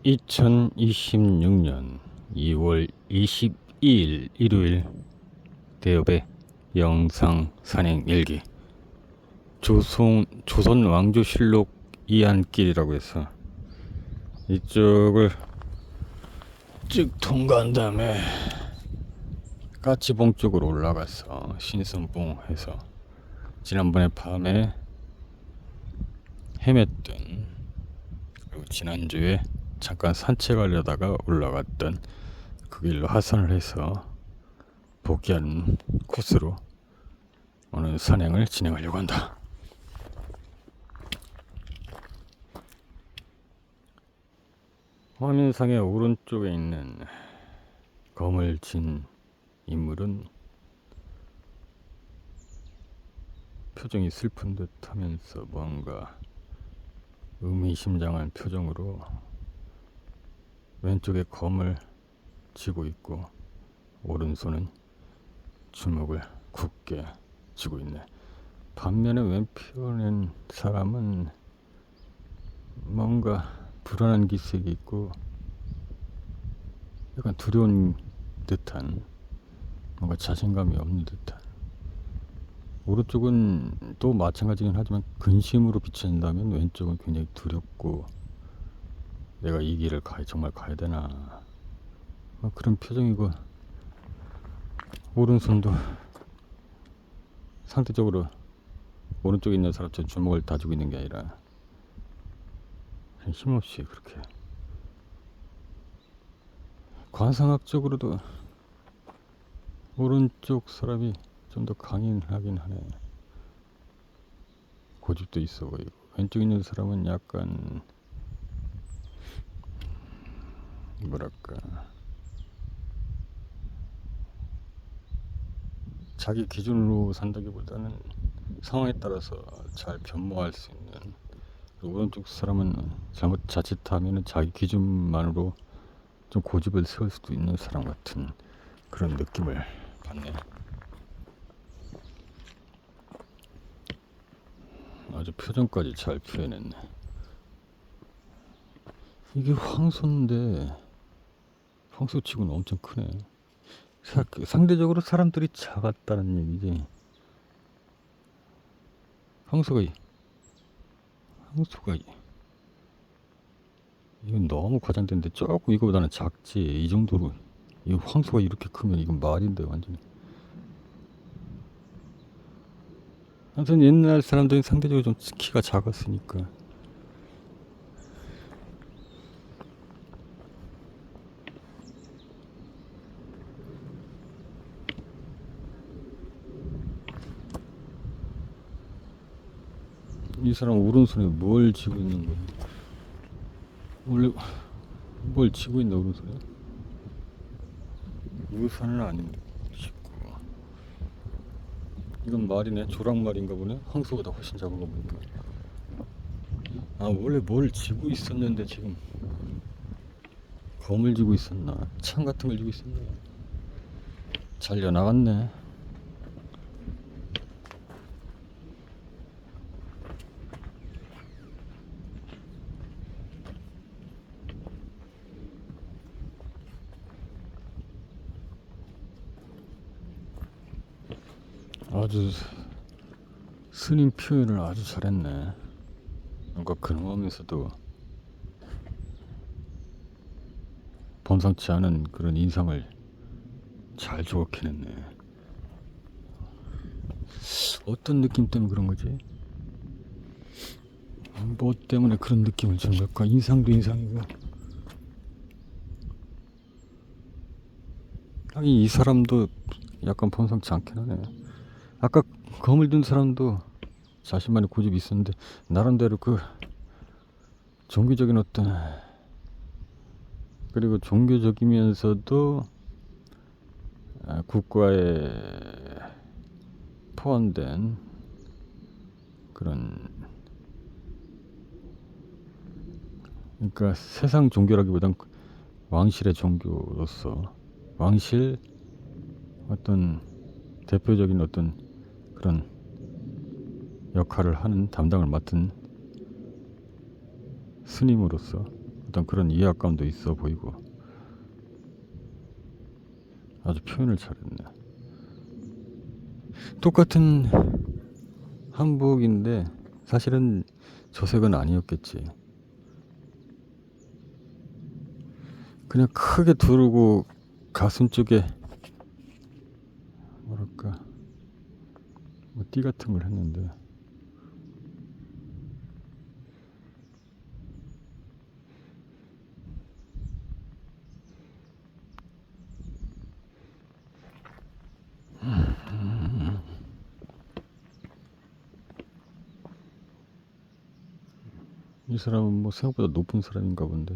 2026년 2월 22일 일요일 대엽의 영상 산행 일기 조선 왕조실록 이안길이라고 해서 이쪽을 쭉 통과한 다음에 까치봉 쪽으로 올라가서 신선봉 해서 지난번에 밤에 헤맸던, 그리고 지난주에 잠깐 산책하려다가 올라갔던 그 길로 하산을 해서 복귀하는 코스로 오늘 산행을 진행하려고 한다. 화면상의 오른쪽에 있는 검을 진 인물은 표정이 슬픈 듯 하면서 뭔가 의미심장한 표정으로 왼쪽에 검을 쥐고 있고 오른손은 주먹을 굳게 쥐고 있네. 반면에 왼편엔 사람은 뭔가 불안한 기색이 있고 약간 두려운 듯한, 뭔가 자신감이 없는 듯한. 오른쪽은 또 마찬가지긴 하지만 근심으로 비춰진다면 왼쪽은 굉장히 두렵고 내가 이 길을 정말 가야 되나, 그런 표정이고, 오른손도 상대적으로 오른쪽에 있는 사람처럼 주먹을 다지고 있는 게 아니라 힘없이 그렇게. 관상학적으로도 오른쪽 사람이 좀 더 강인하긴 하네. 고집도 있어 보이고, 왼쪽에 있는 사람은 약간 뭐랄까, 자기 기준으로 산다기보다는 상황에 따라서 잘 변모할 수 있는, 오른쪽 사람은 자칫하면 자기 기준만으로 좀 고집을 세울 수도 있는 사람 같은 그런 느낌을 받네. 아주 표정까지 잘 표현했네. 이게 황소인데 황소치고는 엄청 크네. 상대적으로 사람들이 작았다는 얘기지. 황소가 이건 너무 과장된데 조금 이거보다는 작지. 이 정도로 이 황소가 이렇게 크면 이건 말인데 완전히. 아무튼 옛날 사람들은 상대적으로 좀 키가 작았으니까. 이 사람 오른손에 뭘 쥐고 있는 거야? 원래 뭘 쥐고 있나 오른손에? 우산은 아닌데 쥐고. 이건 말이네. 조랑말인가 보네. 황소보다 훨씬 작은 거 보니까. 아, 원래 뭘 쥐고 있었는데 지금 검을 쥐고 있었나? 창 같은 걸 쥐고 있었나? 잘려 나갔네. 아주 스님 표현을 아주 잘했네. 뭔가 근엄하면서도 범상치 않은 그런 인상을 잘 조각해냈네. 어떤 느낌 때문에 그런 거지? 뭐 때문에 그런 느낌을 주는 걸까? 인상도 인상이고. 하긴 이 사람도 약간 범상치 않긴 하네. 아까 검을 든 사람도 자신만의 고집이 있었는데 나름대로 그 종교적인 어떤, 그리고 종교적이면서도 국가에 포함된 그런, 그러니까 세상 종교라기보단 왕실의 종교로서 왕실 어떤 대표적인 어떤 그런 역할을 하는, 담당을 맡은 스님으로서 어떤 그런 이해감도 있어 보이고 아주 표현을 잘했네. 똑같은 한복인데 사실은 저색은 아니었겠지. 그냥 크게 두르고 가슴 쪽에 뭐랄까 뭐 띠 같은 걸 했는데 이 사람은 뭐 생각보다 높은 사람인가 본데.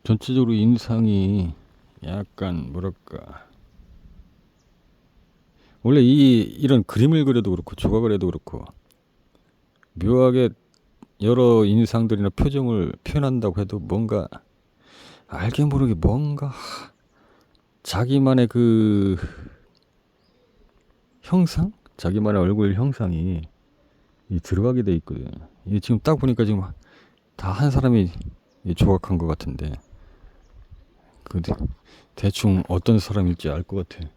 전체적으로 인상이 약간 뭐랄까 원래 이런 그림을 그려도 그렇고 조각을 해도 그렇고 묘하게 여러 인상들이나 표정을 표현한다고 해도 뭔가 알게 모르게 뭔가 자기만의 그 형상? 자기만의 얼굴 형상이 들어가게 돼 있거든. 이게 지금 딱 보니까 지금 다 한 사람이 조각한 것 같은데 그 대충 어떤 사람일지 알 것 같아.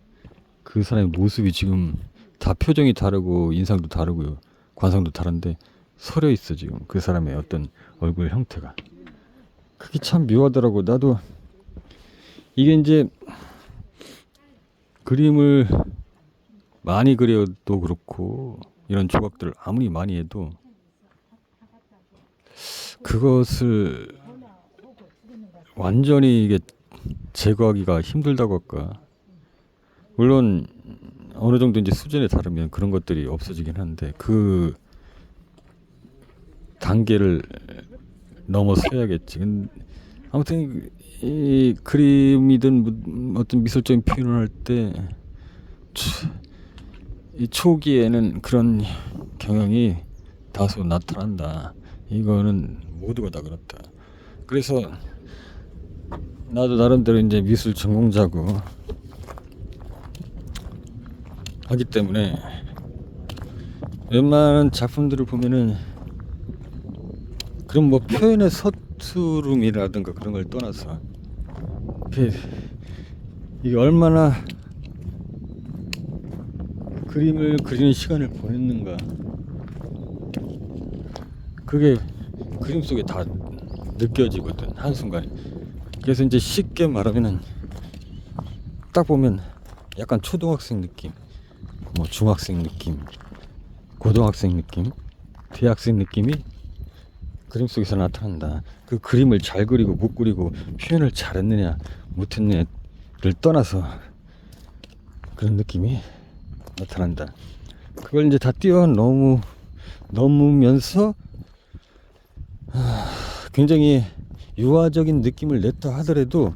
그 사람의 모습이 지금 다 표정이 다르고 인상도 다르고요. 관상도 다른데 서려 있어 지금 그 사람의 어떤 얼굴 형태가. 그게 참 묘하더라고. 나도 이게 이제 그림을 많이 그려도 그렇고 이런 조각들을 아무리 많이 해도 그것을 완전히 이게 제거하기가 힘들다고 할까. 물론 어느 정도 이제 수준에 다르면 그런 것들이 없어지긴 하는데 그 단계를 넘어서야겠지. 아무튼 이 그림이든 어떤 미술적인 표현을 할 때 이 초기에는 그런 경향이 다소 나타난다. 이거는 모두가 다 그렇다. 그래서 나도 나름대로 이제 미술 전공자고 하기 때문에 웬만한 작품들을 보면은 그럼 뭐 표현의 서투름이라든가 그런 걸 떠나서 이게 얼마나 그림을 그리는 시간을 보냈는가 그게 그림 속에 다 느껴지거든 한순간에. 그래서 이제 쉽게 말하면은 딱 보면 약간 초등학생 느낌, 뭐 중학생 느낌, 고등학생 느낌, 대학생 느낌이 그림 속에서 나타난다. 그 그림을 잘 그리고 못 그리고 표현을 잘했느냐 못했느냐를 떠나서 그런 느낌이 나타난다. 그걸 이제 다 넘으면서 굉장히 유화적인 느낌을 냈다 하더라도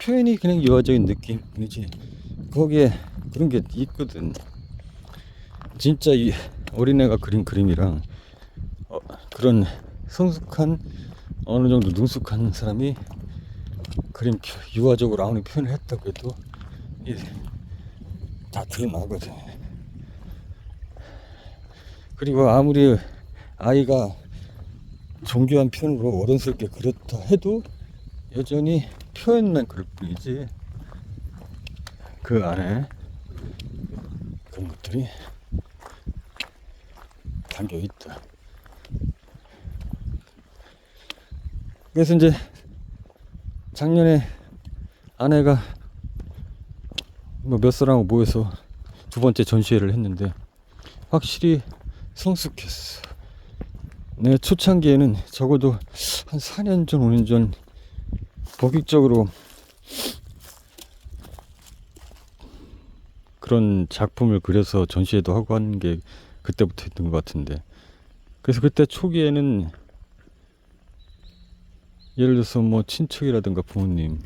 표현이 그냥 유화적인 느낌이지 거기에 그런 게 있거든. 진짜 이 어린애가 그린 그림이랑 그런 성숙한 어느 정도 능숙한 사람이 그림 유화적으로 아무리 표현을 했다고 해도 다 드러나거든. 그리고 아무리 아이가 정교한 표현으로 어른스럽게 그렸다 해도 여전히 표현만 그럴 뿐이지 그 안에 그런 것들이 담겨 있다. 그래서 이제 작년에 아내가 뭐 몇 사람하고 모여서 두 번째 전시회를 했는데 확실히 성숙했어. 내 초창기에는 적어도 한 4년 전 5년 전 본격적으로 그런 작품을 그려서 전시회도 하고 하는 게 그때부터 있던 것 같은데, 그래서 그때 초기에는 예를 들어서 뭐 친척이라든가 부모님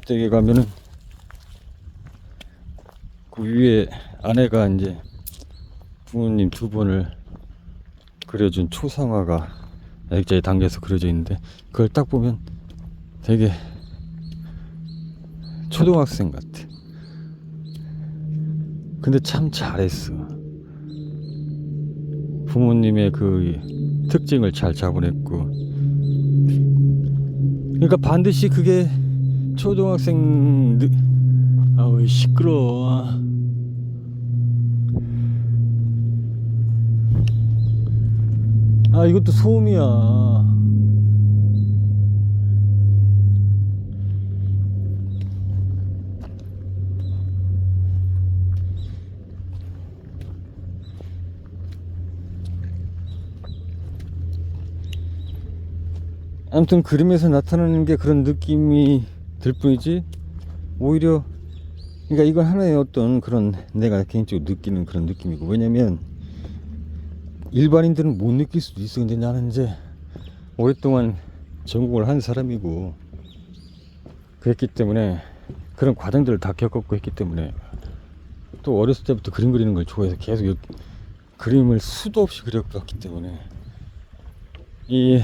댁에 가면은 그 위에 아내가 이제 부모님 두 분을 그려준 초상화가 액자에 담겨서 그려져 있는데 그걸 딱 보면 되게 초등학생 같아. 근데 참 잘했어. 부모님의 그 특징을 잘 잡아냈고. 그러니까 반드시 그게 초등학생 아우 시끄러워. 아 이것도 소음이야. 아무튼 그림에서 나타나는 게 그런 느낌이 들 뿐이지 오히려 그러니까 이건 하나의 어떤 그런 내가 개인적으로 느끼는 그런 느낌이고, 왜냐면 일반인들은 못 느낄 수도 있어. 근데 나는 이제 오랫동안 전공을 한 사람이고 그랬기 때문에 그런 과정들을 다 겪었고 했기 때문에 또 어렸을 때부터 그림 그리는 걸 좋아해서 계속 그림을 수도 없이 그려봤기 때문에 이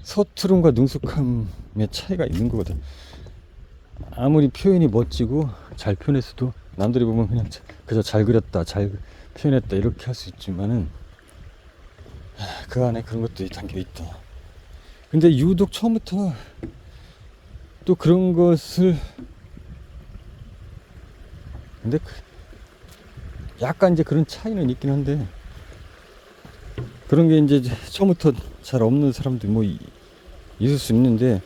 서투름과 능숙함의 차이가 있는 거거든. 아무리 표현이 멋지고 잘 표현했어도 남들이 보면 그냥 그저 잘 그렸다, 잘 표현했다 이렇게 할 수 있지만은 그 안에 그런 것도 담겨 있다. 근데 유독 처음부터 또 그런 것을 근데 약간 이제 그런 차이는 있긴 한데 그런 게 이제 처음부터 잘 없는 사람들 뭐 있을 수 있는데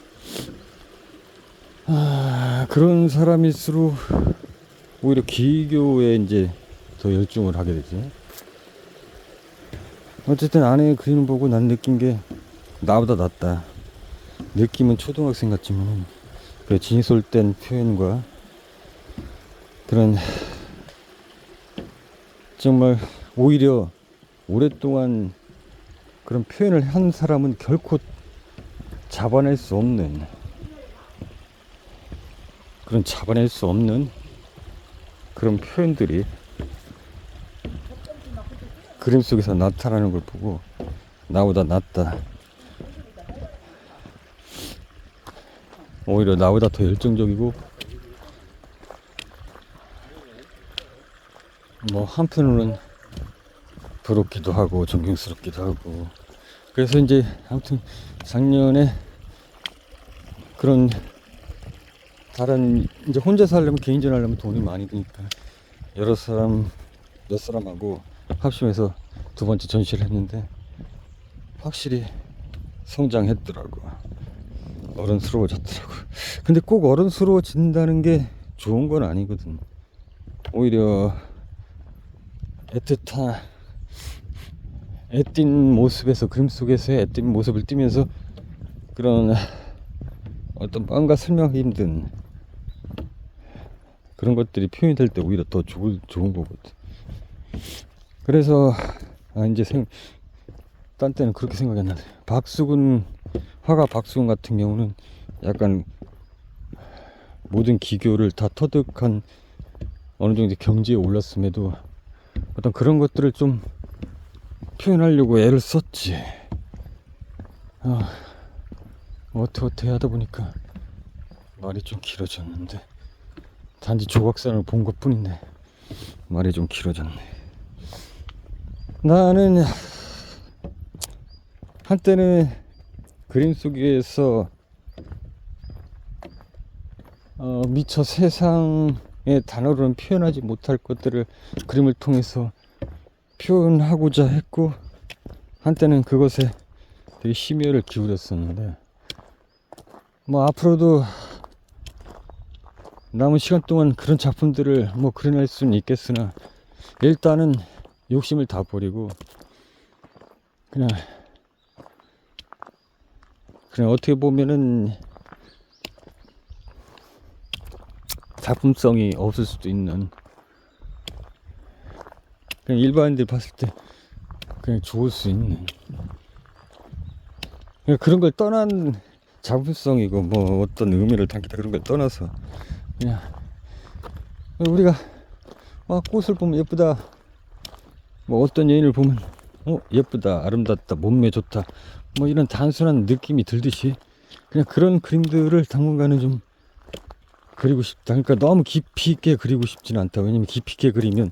그런 사람일수록 오히려 기교에 이제 더 열중을 하게 되지. 어쨌든 아내 그리는 보고 난 느낀 게 나보다 낫다. 느낌은 초등학생 같지만 그 진솔된 표현과 그런 정말 오히려 오랫동안 그런 표현을 한 사람은 결코 잡아낼 수 없는 그런 표현들이 그림 속에서 나타나는 걸 보고 나보다 낫다. 오히려 나보다 더 열정적이고 뭐 한편으로는 부럽기도 하고 존경스럽기도 하고. 그래서 이제 아무튼 작년에 그런 다른 이제 혼자 살려면 개인전 하려면 돈이 많이 드니까 몇 사람하고 합심해서 두 번째 전시를 했는데 확실히 성장했더라고. 어른스러워졌더라고. 근데 꼭 어른스러워진다는 게 좋은 건 아니거든. 오히려 애띤 모습에서 그림 속에서의 애띤 모습을 띠면서 그런 어떤 마음과 설명하기 힘든 그런 것들이 표현이 될 때 오히려 더 좋은 거거든. 그래서 이제 딴 때는 그렇게 생각했는데 화가 박수근 같은 경우는 약간 모든 기교를 다 터득한 어느 정도 경지에 올랐음에도 어떤 그런 것들을 좀 표현하려고 애를 썼지. 어떻게 하다 보니까 말이 좀 길어졌는데 단지 조각상을 본 것 뿐인데 말이 좀 길어졌네. 나는 한때는 그림 속에서 미처 세상의 단어로는 표현하지 못할 것들을 그림을 통해서 표현하고자 했고 한때는 그것에 되게 심혈을 기울였었는데 뭐 앞으로도 남은 시간 동안 그런 작품들을 뭐 그려낼 수는 있겠으나 일단은 욕심을 다 버리고 그냥 어떻게 보면은 작품성이 없을 수도 있는 그냥 일반인들이 봤을 때 그냥 좋을 수 있는 그냥 그런 걸 떠난 작품성이고 뭐 어떤 의미를 담기다 그런 걸 떠나서 그냥 우리가 꽃을 보면 예쁘다, 뭐 어떤 여인을 보면 예쁘다, 아름답다, 몸매 좋다, 뭐 이런 단순한 느낌이 들듯이 그냥 그런 그림들을 당분간은 좀 그리고 싶다. 그러니까 너무 깊이 있게 그리고 싶지는 않다. 왜냐면 깊이 있게 그리면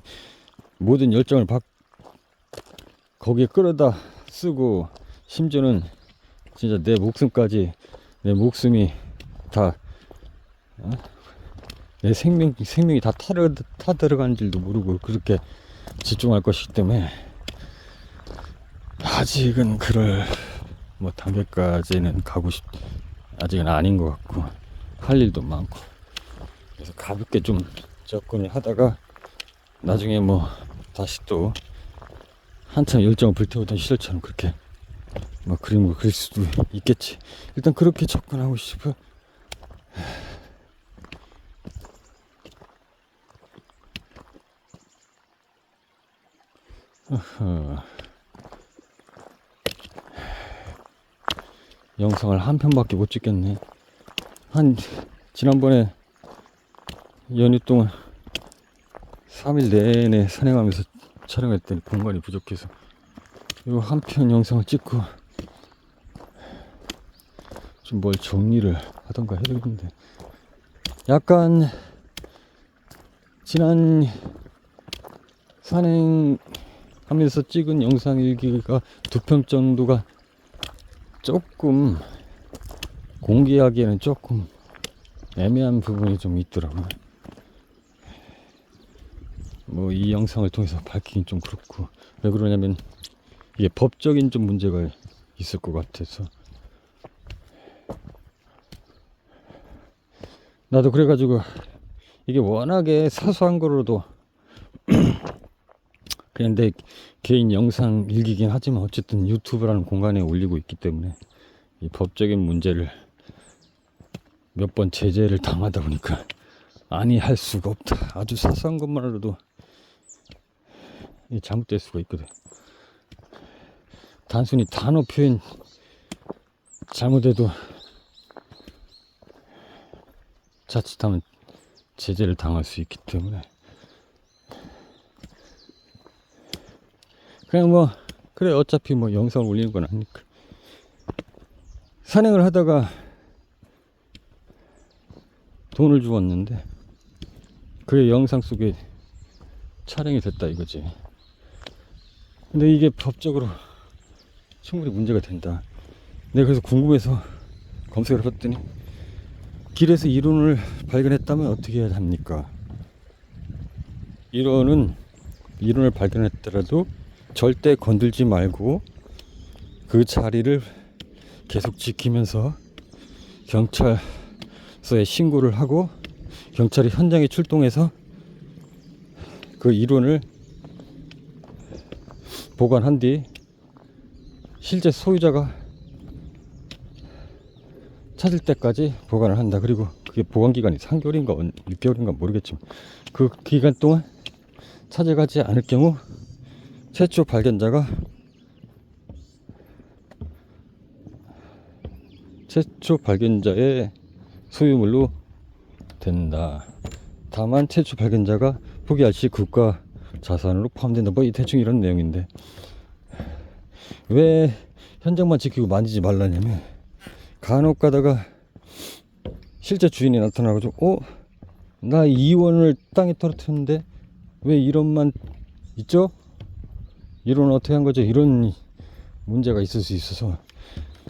모든 열정을 거기에 끌어다 쓰고, 심지어는 진짜 내 내 목숨이 다, 어? 내 생명이 다 타 들어가는 줄도 모르고 그렇게 집중할 것이기 때문에 아직은 그럴 뭐 단계까지는 아직은 아닌 것 같고, 할 일도 많고. 그래서 가볍게 좀 접근을 하다가 나중에 뭐 다시 또 한참 열정을 불태우던 시절처럼 그렇게 막 그림을 그릴 수도 있겠지. 일단 그렇게 접근하고 싶어. 영상을 한 편밖에 못 찍겠네. 지난번에 연휴 동안 3일 내내 산행하면서 촬영했더니 공간이 부족해서 요 한 편 영상을 찍고 좀 뭘 정리를 하던가 해야 되는데, 약간 지난 산행하면서 찍은 영상 일기가 2편 정도가 조금 공개하기에는 조금 애매한 부분이 좀 있더라고요. 뭐 이 영상을 통해서 밝히긴 좀 그렇고, 왜 그러냐면 이게 법적인 좀 문제가 있을 것 같아서. 나도 그래가지고 이게 워낙에 사소한 거로도 그냥 내 개인 영상 일기긴 하지만 어쨌든 유튜브라는 공간에 올리고 있기 때문에 이 법적인 문제를 몇 번 제재를 당하다 보니까 아니 할 수가 없다. 아주 사소한 것만으로도 이게 잘못될 수가 있거든. 단순히 단어 표현 잘못해도 자칫하면 제재를 당할 수 있기 때문에 그냥 뭐 그래 어차피 뭐 영상을 올리는 건 아니니까. 산행을 하다가 돈을 주었는데 그게 영상 속에 촬영이 됐다 이거지. 근데 이게 법적으로 충분히 문제가 된다. 내가 그래서 궁금해서 검색을 해봤더니 길에서 이론을 발견했다면 어떻게 해야 합니까? 이론을 발견했더라도 절대 건들지 말고 그 자리를 계속 지키면서 경찰서에 신고를 하고 경찰이 현장에 출동해서 그 이론을 보관한 뒤 실제 소유자가 찾을 때까지 보관을 한다. 그리고 그게 보관 기간이 3개월인가 6개월인가 모르겠지만 그 기간 동안 찾아가지 않을 경우 최초 발견자의 소유물로 된다. 다만 최초 발견자가 포기할 시 국가 자산으로 포함된다. 뭐 대충 이런 내용인데, 왜 현장만 지키고 만지지 말라냐면 간혹 가다가 실제 주인이 나타나가지고 나 2원을 땅에 떨어뜨렸는데 왜 1원만 있죠? 1원은 어떻게 한 거죠? 이런 문제가 있을 수 있어서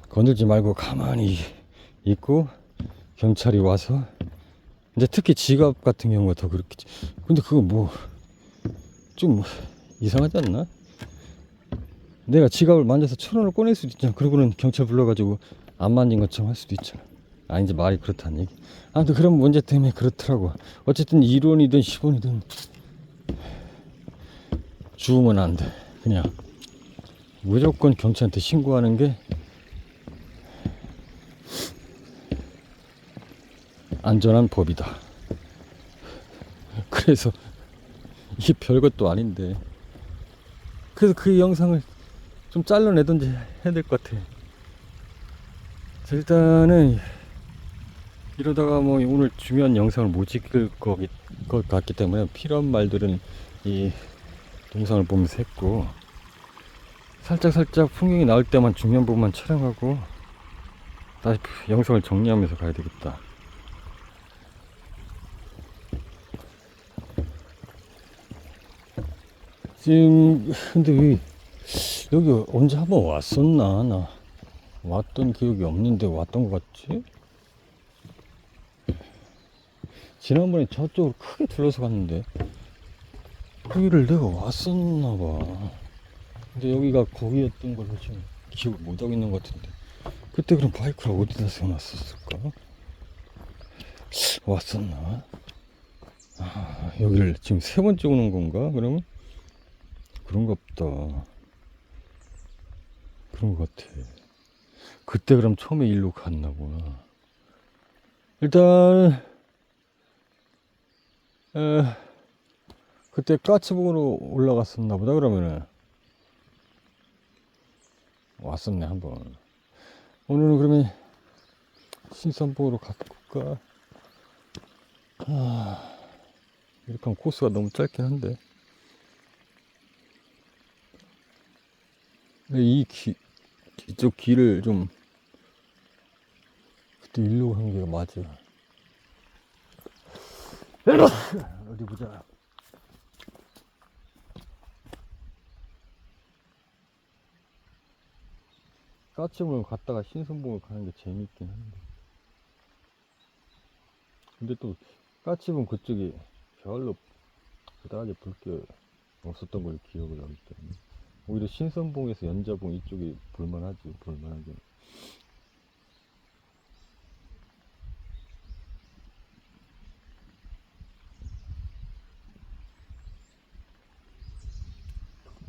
건들지 말고 가만히 있고 경찰이 와서, 이제 특히 지갑 같은 경우가 더 그렇겠지. 근데 그거 뭐 좀 이상하지 않나? 내가 지갑을 만져서 1,000원을 꺼낼 수도 있잖아. 그러고는 경찰 불러가지고 안 만진 것처럼 할 수도 있잖아. 아, 이제 말이 그렇다는 얘기. 아무튼 그런 문제 때문에 그렇더라고. 어쨌든 1원이든 10원이든 주우면 안 돼. 그냥 무조건 경찰한테 신고하는 게 안전한 법이다. 그래서 이게 별것도 아닌데, 그래서 그 영상을 좀 잘라내든지 해야 될 것 같아. 일단은 이러다가 뭐 오늘 중요한 영상을 못 찍을 것 같기 때문에 필요한 말들은 이 동상을 보면서 했고, 살짝 풍경이 나올 때만 중요한 부분만 촬영하고 다시 영상을 정리하면서 가야 되겠다. 지금 근데 여기 언제 한번 왔었나? 나 왔던 기억이 없는데 왔던 것 같지? 지난번에 저쪽으로 크게 둘러서 갔는데 여기를 내가 왔었나 봐. 근데 여기가 거기였던 걸로 지금 기억을 못하고 있는 것 같은데 그때 그럼 바이크를 어디다 세워놨었을까? 왔었나? 아, 여기를 지금 세 번째 오는 건가? 그러면? 그런가 보다. 그런 것 같아. 그때 그럼 처음에 일로 갔나 보나. 일단 그때 까치봉으로 올라갔었나 보다. 그러면은 왔었네 한번. 오늘은 그러면 신선봉으로 갈까? 이렇게 하면 코스가 너무 짧긴 한데. 근데 이쪽 길을 좀 그때 일로 간 게 맞아. 어디 보자. 까치봉을 갔다가 신선봉을 가는 게 재밌긴 한데. 근데 또 까치봉 그쪽이 별로 그다지 볼 게 없었던 걸 기억을 하기 때문에 오히려 신선봉에서 연자봉 이쪽이 볼만하지. 볼만하게.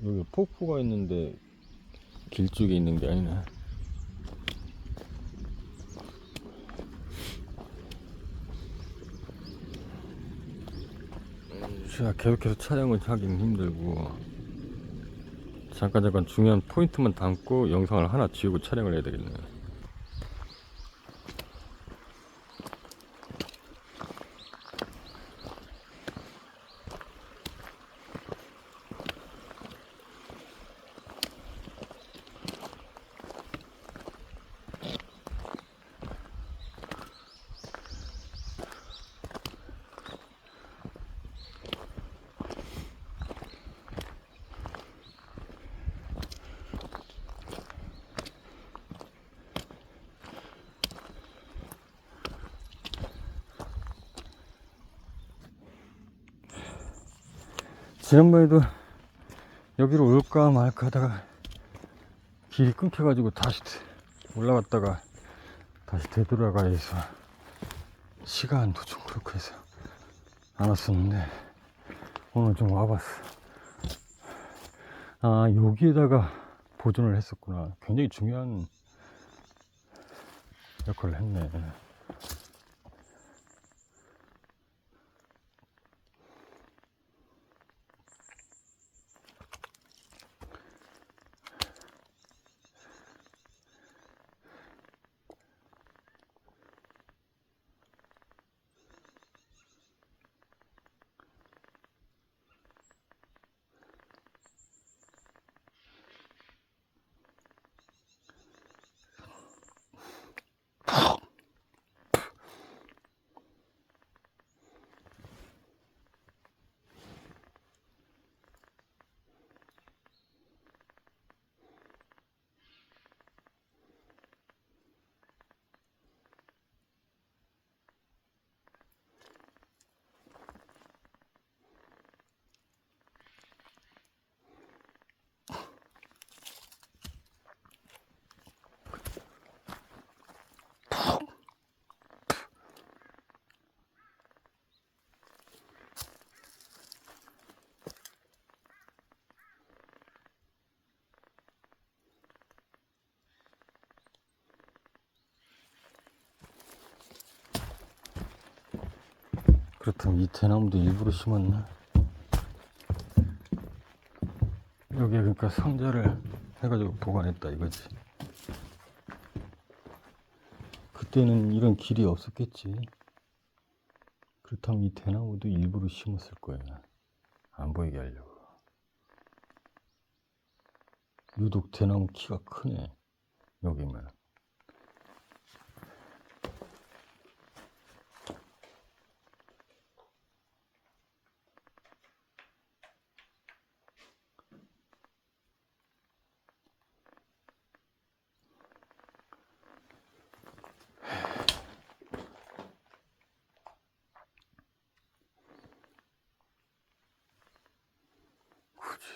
여기 폭포가 있는데 길 쪽에 있는 게 아니네. 제가 계속해서 촬영을 하긴 힘들고 잠깐 중요한 포인트만 담고 영상을 하나 지우고 촬영을 해야 되겠네요. 지난번에도 여기로 올까 말까 하다가 길이 끊겨가지고 다시 올라갔다가 다시 되돌아가야 해서 시간도 좀 그렇고 해서 안 왔었는데 오늘 좀 와봤어. 아, 여기에다가 보존을 했었구나. 굉장히 중요한 역할을 했네. 그렇다면 이 대나무도 일부러 심었나? 여기에 그러니까 상자를 해가지고 보관했다 이거지. 그때는 이런 길이 없었겠지. 그렇다면 이 대나무도 일부러 심었을 거야. 안 보이게 하려고. 유독 대나무 키가 크네. 여기면.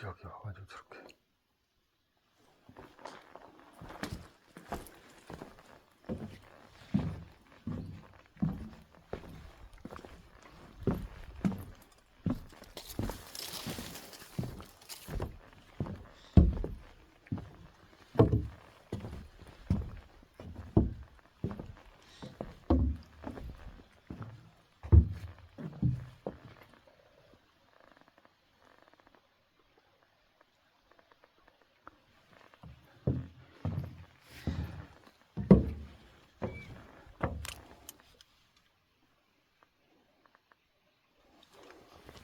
여기 와가지고 저렇게.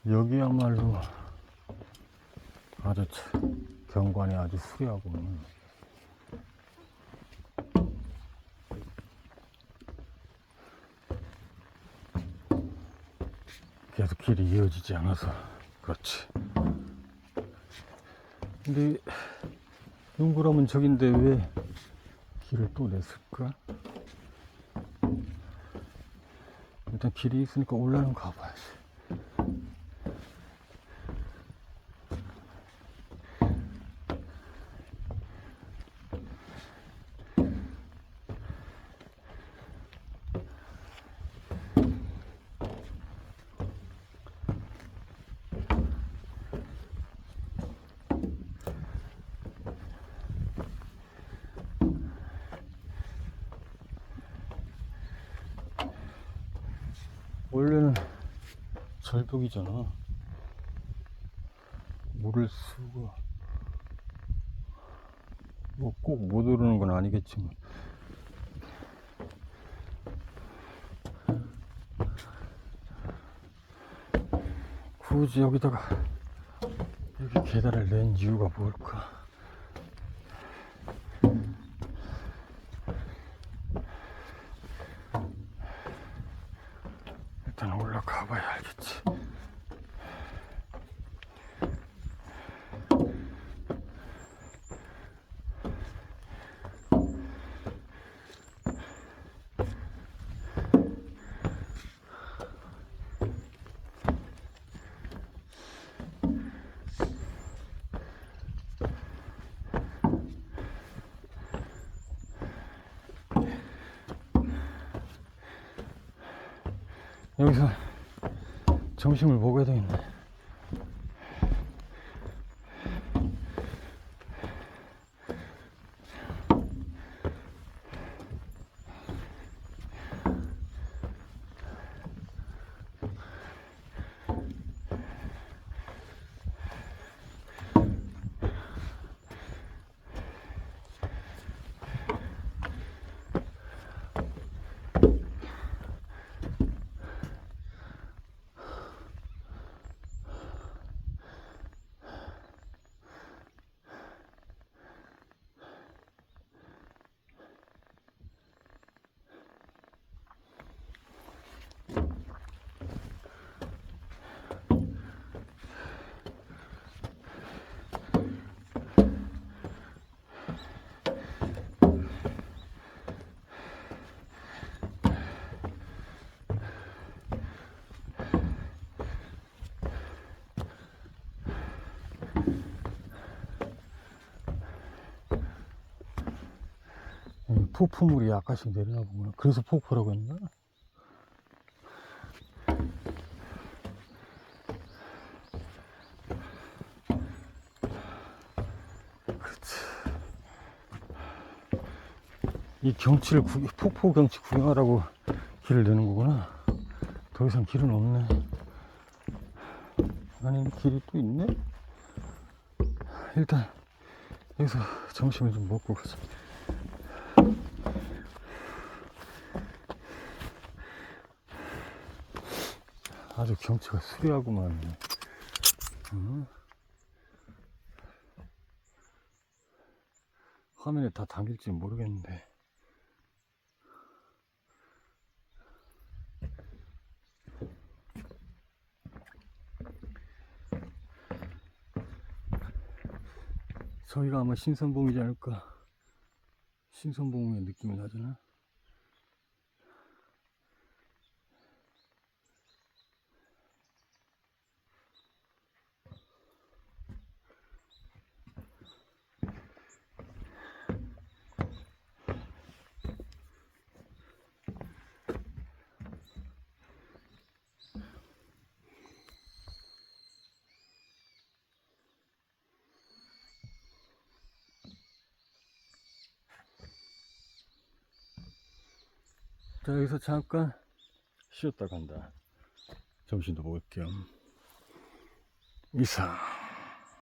여기야말로 아주 경관이 아주 수려하구만. 계속 길이 이어지지 않아서 그렇지. 근데 동그라면 저긴데 왜 길을 또 냈을까? 일단 길이 있으니까 올라는 가봐야지. 원래는 절벽이잖아. 물을 쓰고 뭐 꼭 못 오르는 건 아니겠지만 굳이 여기다가 여기 계단을 낸 이유가 뭘까? 일단 올라가 봐야 알겠지. 여기서 점심을 먹어야 되겠네. 폭포물이 약간씩 내리나 보구나. 그래서 폭포라고 했나? 그렇지. 이 경치를 폭포 경치 구경하라고 길을 내는 거구나. 더 이상 길은 없네. 아니, 길이 또 있네? 일단 여기서 점심을 좀 먹고 가자. 아주 경치가 수려하구만. 응? 화면에 다 담길지 모르겠는데. 저희가 아마 신선봉이지 않을까. 신선봉의 느낌이 나잖아. 자, 여기서 잠깐 쉬었다 간다. 점심도 먹을 겸 이상.